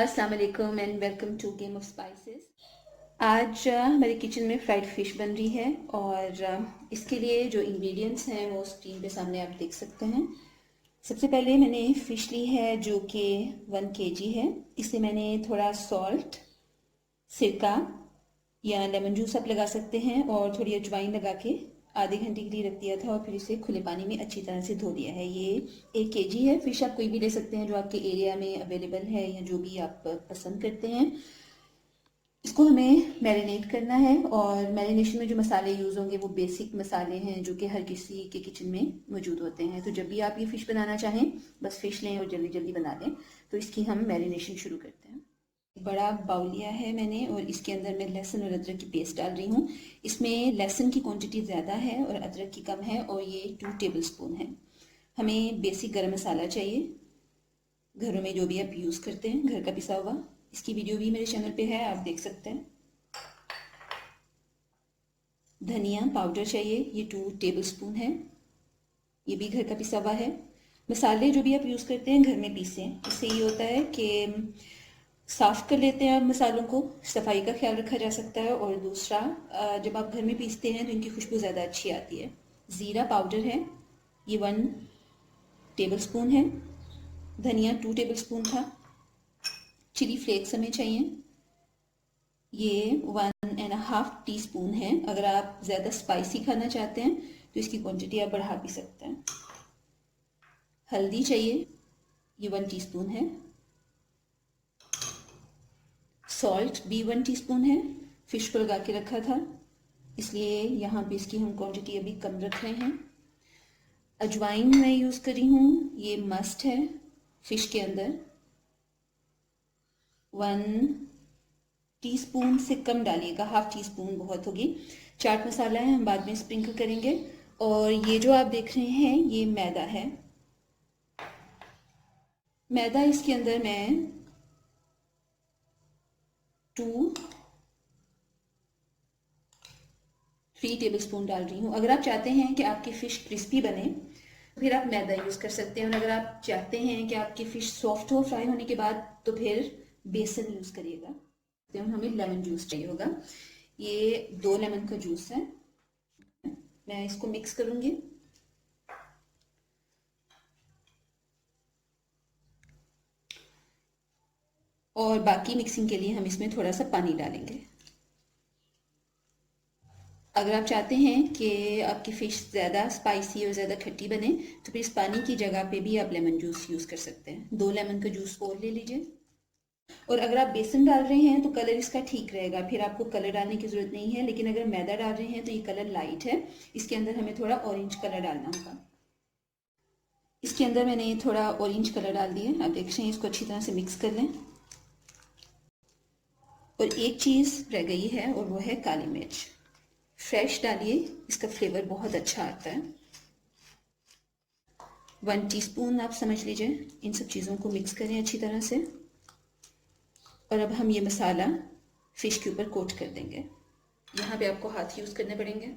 अस्सलाम वालेकुम and welcome to Game of Spices. आज हमारे किचन में फ्राइड फ़िश बन रही है और इसके लिए जो इंग्रेडिएंट्स हैं वो स्क्रीन पे सामने आप देख सकते हैं। सबसे पहले मैंने फ़िश ली है जो कि 1 kg है। इसे मैंने थोड़ा सॉल्ट, सिरका या लेमन जूस आप लगा सकते हैं और थोड़ी अजवाइन लगा के आधे घंटे के लिए रख दिया था और फिर इसे खुले पानी में अच्छी तरह से धो दिया है। ये 1 kg है। फ़िश आप कोई भी ले सकते हैं जो आपके एरिया में अवेलेबल है या जो भी आप पसंद करते हैं। इसको हमें मैरिनेट करना है और मैरिनेशन में जो मसाले यूज़ होंगे वो बेसिक मसाले हैं जो कि हर किसी के किचन में मौजूद होते हैं। तो जब भी आप ये फ़िश बनाना चाहें बस फ़िश लें और जल्दी जल्दी बना लें। तो इसकी हम मैरिनेशन शुरू करते हैं। बड़ा बाउल लिया है मैंने और इसके अंदर मैं लहसुन और अदरक की पेस्ट डाल रही हूँ। इसमें लहसुन की क्वांटिटी ज़्यादा है और अदरक की कम है और ये 2 टेबलस्पून है। हमें बेसिक गरम मसाला चाहिए, घरों में जो भी आप यूज़ करते हैं घर का पिसा हुआ। इसकी वीडियो भी मेरे चैनल पे है, आप देख सकते हैं। धनिया पाउडर चाहिए, ये 2 टेबलस्पून है, ये भी घर का पिसा हुआ है। मसाले जो भी आप यूज़ करते हैं घर में पीसें। इससे ये होता है कि साफ़ कर लेते हैं आप मसालों को, सफाई का ख्याल रखा जा सकता है। और दूसरा, जब आप घर में पीसते हैं तो इनकी खुशबू ज़्यादा अच्छी आती है। ज़ीरा पाउडर है, ये 1 टेबलस्पून है। धनिया 2 टेबलस्पून था। चिली फ्लेक्स हमें चाहिए, ये 1.5 टीस्पून है। अगर आप ज़्यादा स्पाइसी खाना चाहते हैं तो इसकी क्वांटिटी आप बढ़ा भी सकते हैं। हल्दी चाहिए, ये 1 टीस्पून है। सॉल्ट भी 1 टीस्पून है। फ़िश को लगा के रखा था इसलिए यहाँ पे इसकी हम क्वांटिटी अभी कम रख रहे हैं। अजवाइन मैं यूज़ करी हूँ, ये मस्ट है फ़िश के अंदर। 1 टीस्पून से कम डालिएगा, ½ टीस्पून बहुत होगी। चाट मसाला है, हम बाद में स्प्रिंकल करेंगे। और ये जो आप देख रहे हैं ये मैदा है। मैदा इसके अंदर मैं 3 टेबलस्पून डाल रही हूँ। अगर आप चाहते हैं कि आपकी फ़िश क्रिस्पी बने तो फिर आप मैदा यूज़ कर सकते हैं, और अगर आप चाहते हैं कि आपकी फ़िश सॉफ्ट हो फ्राई होने के बाद तो फिर बेसन यूज़ करिएगा। तो हमें लेमन जूस चाहिए होगा, ये 2 लेमन का जूस है। मैं इसको मिक्स करूँगी। और बाकी मिक्सिंग के लिए हम इसमें थोड़ा सा पानी डालेंगे। अगर आप चाहते हैं कि आपकी फ़िश ज़्यादा स्पाइसी और ज़्यादा खट्टी बने तो फिर इस पानी की जगह पे भी आप लेमन जूस यूज़ कर सकते हैं। 2 लेमन का जूस और ले लीजिए। और अगर आप बेसन डाल रहे हैं तो कलर इसका ठीक रहेगा, फिर आपको कलर डालने की ज़रूरत नहीं है। लेकिन अगर मैदा डाल रहे हैं तो ये कलर लाइट है, इसके अंदर हमें थोड़ा ऑरेंज कलर डालना होगा। इसके अंदर मैंने थोड़ा ऑरेंज कलर डाल दिया, आप देख रहे हैं। इसको अच्छी तरह से मिक्स कर लें। और एक चीज़ रह गई है और वो है काली मिर्च। फ्रेश डालिए, इसका फ्लेवर बहुत अच्छा आता है। 1 टीस्पून आप समझ लीजिए। इन सब चीज़ों को मिक्स करें अच्छी तरह से। और अब हम ये मसाला फ़िश के ऊपर कोट कर देंगे। यहाँ पे आपको हाथ यूज़ करने पड़ेंगे।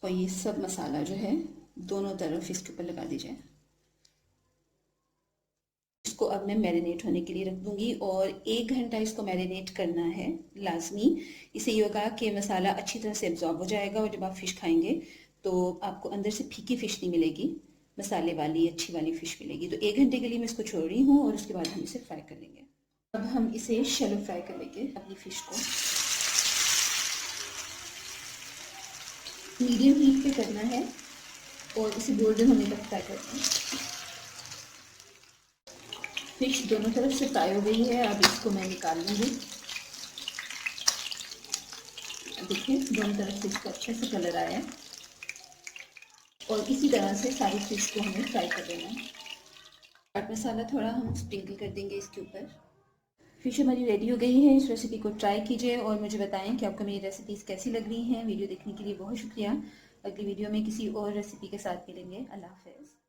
और ये सब मसाला जो है दोनों तरफ फ़िश के ऊपर लगा दीजिए। इसको अब मैं मैरिनेट होने के लिए रख दूंगी और 1 घंटा इसको मैरिनेट करना है लाजमी। इससे ये होगा कि मसाला अच्छी तरह से एब्जॉर्ब हो जाएगा और जब आप फ़िश खाएंगे तो आपको अंदर से फीकी फ़िश नहीं मिलेगी, मसाले वाली अच्छी वाली फ़िश मिलेगी। तो 1 घंटे के लिए मैं इसको छोड़ रही हूँ और उसके बाद हम इसे फ्राई कर लेंगे। अब हम इसे शैलो फ्राई कर लेंगे अपनी फ़िश को। मीडियम हीट पे करना है और इसे गोल्डन होने तक फ्राई करना है। फ़िश दोनों तरफ से फ्राई हो गई है, अब इसको मैं निकाल लूँगी। देखिए दोनों तरफ से इसका अच्छे से कलर आया है और इसी तरह से सारी फ़िश को हमें फ्राई कर देना है। चाट मसाला थोड़ा हम स्प्रिंकल कर देंगे इसके ऊपर। फ़िश हमारी रेडी हो गई है। इस रेसिपी को ट्राई कीजिए और मुझे बताएं कि आपको मेरी रेसिपीज़ कैसी लग रही हैं। वीडियो देखने के लिए बहुत शुक्रिया। अगली वीडियो में किसी और रेसिपी के साथ मिलेंगे। अल्लाह हाफ़िज़।